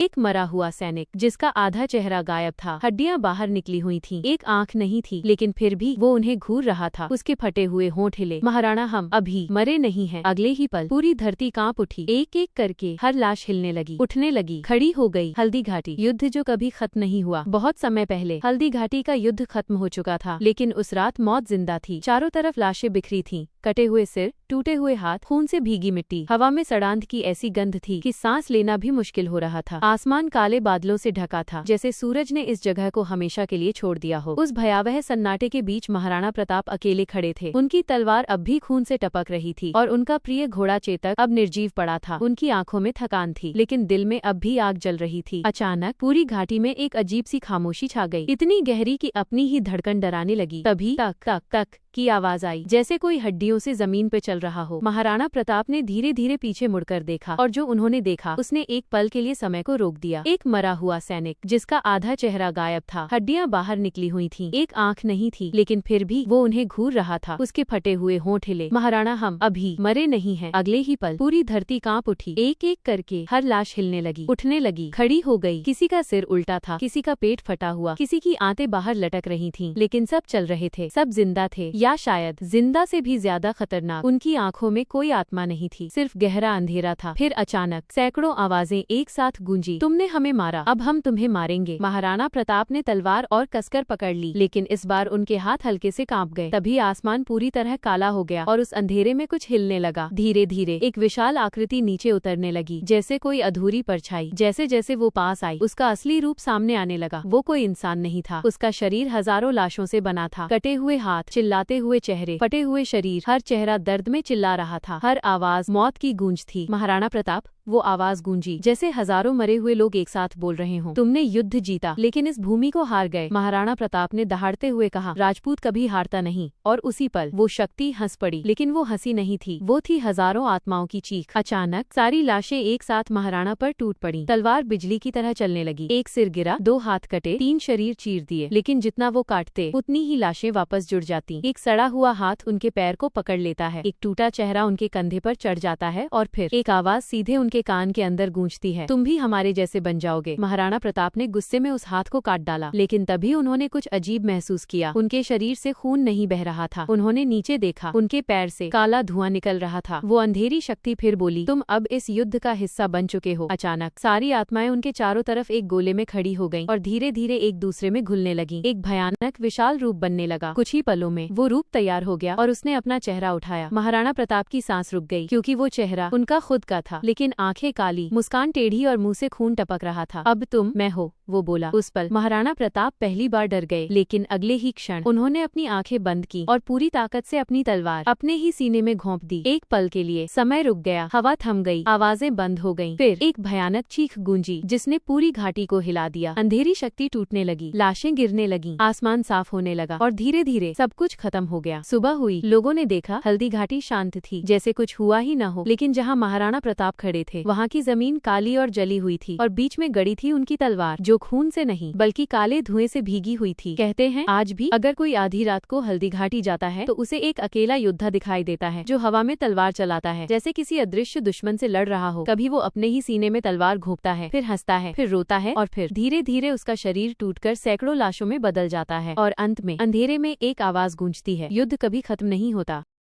एक मरा हुआ सैनिक जिसका आधा चेहरा गायब था, हड्डियां बाहर निकली हुई थीं, एक आंख नहीं थी, लेकिन फिर भी वो उन्हें घूर रहा था। उसके फटे हुए होंठ हिले। महाराणा, हम अभी मरे नहीं हैं। अगले ही पल पूरी धरती कांप उठी। एक एक करके हर लाश हिलने लगी, उठने लगी, खड़ी हो गई। हल्दी घाटी, युद्ध जो कभी खत्म नहीं हुआ। बहुत समय पहले हल्दी घाटी का युद्ध खत्म हो चुका था, लेकिन उस रात मौत जिंदा थी। चारों तरफ लाशें बिखरी थीं, कटे हुए सिर, टूटे हुए हाथ, खून से भीगी मिट्टी। हवा में सड़ांध की ऐसी गंध थी कि सांस लेना भी मुश्किल हो रहा था। आसमान काले बादलों से ढका था, जैसे सूरज ने इस जगह को हमेशा के लिए छोड़ दिया हो। उस भयावह सन्नाटे के बीच महाराणा प्रताप अकेले खड़े थे। उनकी तलवार अब भी खून से टपक रही थी और उनका प्रिय घोड़ा चेतक अब निर्जीव पड़ा था। उनकी आंखों में थकान थी, लेकिन दिल में अब भी आग जल रही थी। अचानक पूरी घाटी में एक अजीब सी खामोशी छा गई, इतनी गहरी कि अपनी ही धड़कन डराने लगी। तभी तक तक तक की आवाज आई, जैसे कोई हड्डियों से जमीन पे चल रहा हो। महाराणा प्रताप ने धीरे धीरे पीछे मुड़कर देखा, और जो उन्होंने देखा उसने एक पल के लिए समय को रोक दिया। एक मरा हुआ सैनिक जिसका आधा चेहरा गायब था, हड्डियां बाहर निकली हुई थीं, एक आंख नहीं थी, लेकिन फिर भी वो उन्हें घूर रहा था। उसके फटे हुए होंठ हिले। महाराणा, हम अभी मरे नहीं हैं। अगले ही पल पूरी धरती कांप उठी। एक एक करके हर लाश हिलने लगी, उठने लगी, खड़ी हो गई। किसी का सिर उल्टा था, किसी का पेट फटा हुआ, किसी की आंतें बाहर लटक रही थीं, लेकिन सब चल रहे थे, सब जिंदा थे, या शायद जिंदा से भी ज्यादा खतरनाक। उनकी आंखों में कोई आत्मा नहीं थी, सिर्फ गहरा अंधेरा था। फिर अचानक सैकड़ों आवाजें एक साथ गूंजी, तुमने हमें मारा, अब हम तुम्हें मारेंगे। महाराणा प्रताप ने तलवार और कसकर पकड़ ली, लेकिन इस बार उनके हाथ हल्के से कांप गए। तभी आसमान पूरी तरह काला हो गया और उस अंधेरे में कुछ हिलने लगा। धीरे धीरे एक विशाल आकृति नीचे उतरने लगी, जैसे कोई अधूरी परछाई। जैसे जैसे वो पास आई, उसका असली रूप सामने आने लगा। वो कोई इंसान नहीं था, उसका शरीर हजारों लाशों से बना था। कटे हुए हाथ, चिल्लाते हुए चेहरे, फटे हुए शरीर, हर चेहरा दर्द में चिल्ला रहा था, हर आवाज मौत की गूंज थी। महाराणा प्रताप, वो आवाज गूंजी जैसे हजारों मरे हुए लोग एक साथ बोल रहे हों, तुमने युद्ध जीता, लेकिन इस भूमि को हार गए। महाराणा प्रताप ने दहाड़ते हुए कहा, राजपूत कभी हारता नहीं। और उसी पल वो शक्ति हंस पड़ी, लेकिन वो हंसी नहीं थी, वो थी हजारों आत्माओं की चीख। अचानक सारी लाशें एक साथ महाराणा पर टूट पड़ी। तलवार बिजली की तरह चलने लगी। एक सिर गिरा, दो हाथ कटे, तीन शरीर चीर दिए, लेकिन जितना वो काटते उतनी ही लाशें वापस जुड़ जाती। एक सड़ा हुआ हाथ उनके पैर को पकड़ लेता है, एक टूटा चेहरा उनके कंधे पर चढ़ जाता है, और फिर एक आवाज सीधे उनके कान के अंदर गूंजती है, तुम भी हमारे जैसे बन जाओगे। महाराणा प्रताप ने गुस्से में उस हाथ को काट डाला, लेकिन तभी उन्होंने कुछ अजीब महसूस किया। उनके शरीर से खून नहीं बह रहा था। उन्होंने नीचे देखा, उनके पैर से काला धुआं निकल रहा था। वो अंधेरी शक्ति फिर बोली, तुम अब इस युद्ध का हिस्सा बन चुके हो। अचानक सारी आत्माएं उनके चारों तरफ एक गोले में खड़ी हो गईं और धीरे धीरे एक दूसरे में घुलने लगी। एक भयानक विशाल रूप बनने लगा। कुछ ही पलों में वो रूप तैयार हो गया और उसने अपना चेहरा उठाया। महाराणा प्रताप की सांस रुक गई, क्योंकि वो चेहरा उनका खुद का था, लेकिन आंखें काली, मुस्कान टेढ़ी और मुंह से खून टपक रहा था। अब तुम मैं हो, वो बोला। उस पल महाराणा प्रताप पहली बार डर गए, लेकिन अगले ही क्षण उन्होंने अपनी आंखें बंद की और पूरी ताकत से अपनी तलवार अपने ही सीने में घोंप दी। एक पल के लिए समय रुक गया, हवा थम गई, आवाजें बंद हो गईं। फिर एक भयानक चीख गूंजी, जिसने पूरी घाटी को हिला दिया। अंधेरी शक्ति टूटने लगी, लाशें गिरने लगीं, आसमान साफ होने लगा और धीरे धीरे सब कुछ खत्म हो गया। सुबह हुई, लोगों ने देखा हल्दी घाटी शांत थी, जैसे कुछ हुआ ही न हो। लेकिन जहाँ महाराणा प्रताप खड़े थे, वहाँ की जमीन काली और जली हुई थी, और बीच में गड़ी थी उनकी तलवार, जो खून से नहीं बल्कि काले धुएं से भीगी हुई थी। कहते हैं आज भी अगर कोई आधी रात को हल्दी घाटी जाता है, तो उसे एक अकेला योद्धा दिखाई देता है, जो हवा में तलवार चलाता है, जैसे किसी अदृश्य दुश्मन से लड़ रहा हो। कभी वो अपने ही सीने में तलवार घोंपता है, फिर हंसता है, फिर रोता है, और फिर धीरे धीरे उसका शरीर टूटकर सैकड़ों लाशों में बदल जाता है। और अंत में अंधेरे में एक आवाज गूंजती है, युद्ध कभी खत्म नहीं होता।